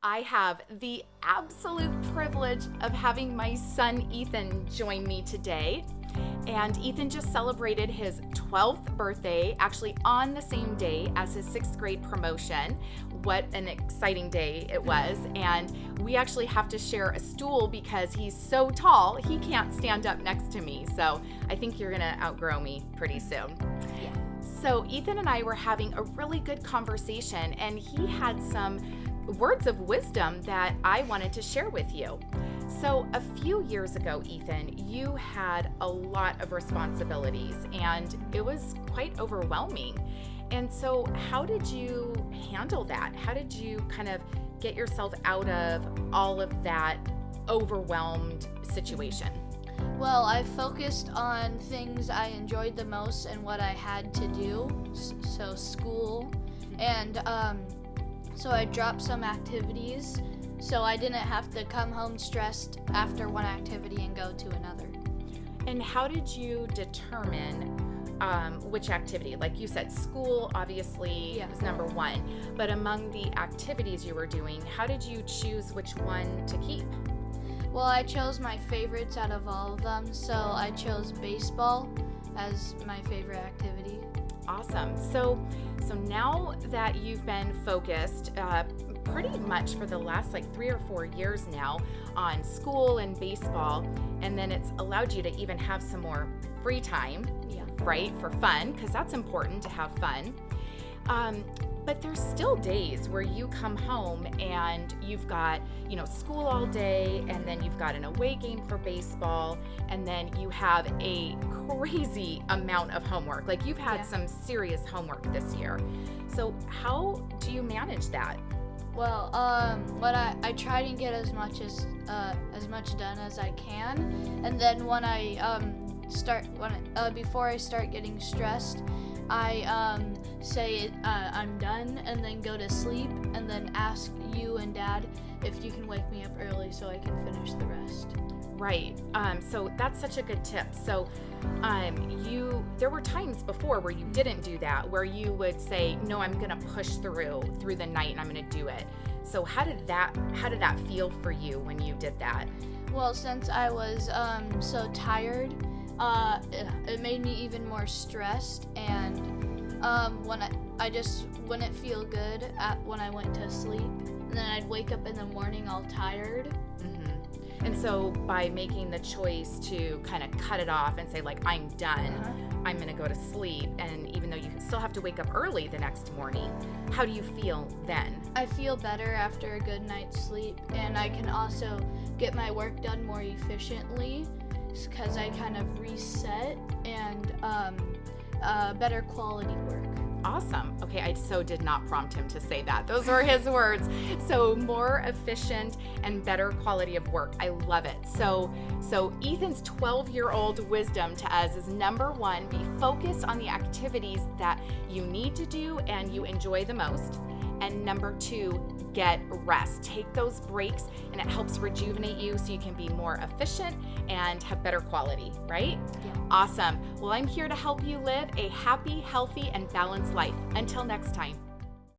I have the absolute privilege of having my son Ethan join me today. And Ethan just celebrated his 12th birthday, actually on the same day as his 6th grade promotion. What an exciting day it was. And we actually have to share a stool because he's so tall, he can't stand up next to me. So I think you're gonna outgrow me pretty soon. Yeah. So Ethan and I were having a really good conversation, and he had some words of wisdom that I wanted to share with you. So a few years ago, Ethan, you had a lot of responsibilities and it was quite overwhelming. And so how did you handle that? How did you kind of get yourself out of all of that overwhelmed situation? Well, I focused on things I enjoyed the most and what I had to do, so school, and so I dropped some activities so I didn't have to come home stressed after one activity and go to another. And how did you determine which activity? Like you said, school obviously was number one, but among the activities you were doing, how did you choose which one to keep? Well, I chose my favorites out of all of them, so I chose baseball as my favorite activity. Awesome. So now that you've been focused pretty much for the last 3 or 4 years now on school and baseball, and then it's allowed you to even have some more free time, right, for fun, because that's important to have fun. But there's still days where you come home and you've got, school all day, and then you've got an away game for baseball, and then you have a crazy amount of homework. Like you've had some serious homework this year. So how do you manage that? Well, what I try to get as much done as I can, and then when before I start getting stressed, I say I'm done, and then go to sleep, and then ask you and Dad if you can wake me up early so I can finish the rest. Right. So that's such a good tip. So there were times before where you didn't do that, where you would say, no, I'm going to push through the night and I'm going to do it. So how did that feel for you when you did that? Well, since I was so tired, it made me even more stressed, and when I just wouldn't feel good when I went to sleep, and then I'd wake up in the morning all tired. Mm-hmm. And so by making the choice to kind of cut it off and say, I'm done, I'm going to go to sleep, and even though you still have to wake up early the next morning, how do you feel then? I feel better after a good night's sleep, and I can also get my work done more efficiently because I kind of reset, and better quality work. Awesome. Okay, I so did not prompt him to say that. Those were his words. So more efficient and better quality of work. I love it. So Ethan's 12-year-old wisdom to us is number one, be focused on the activities that you need to do and you enjoy the most. And number two, get rest. Take those breaks, and it helps rejuvenate you so you can be more efficient and have better quality, right? Yeah. Awesome. Well, I'm here to help you live a happy, healthy, and balanced life. Until next time.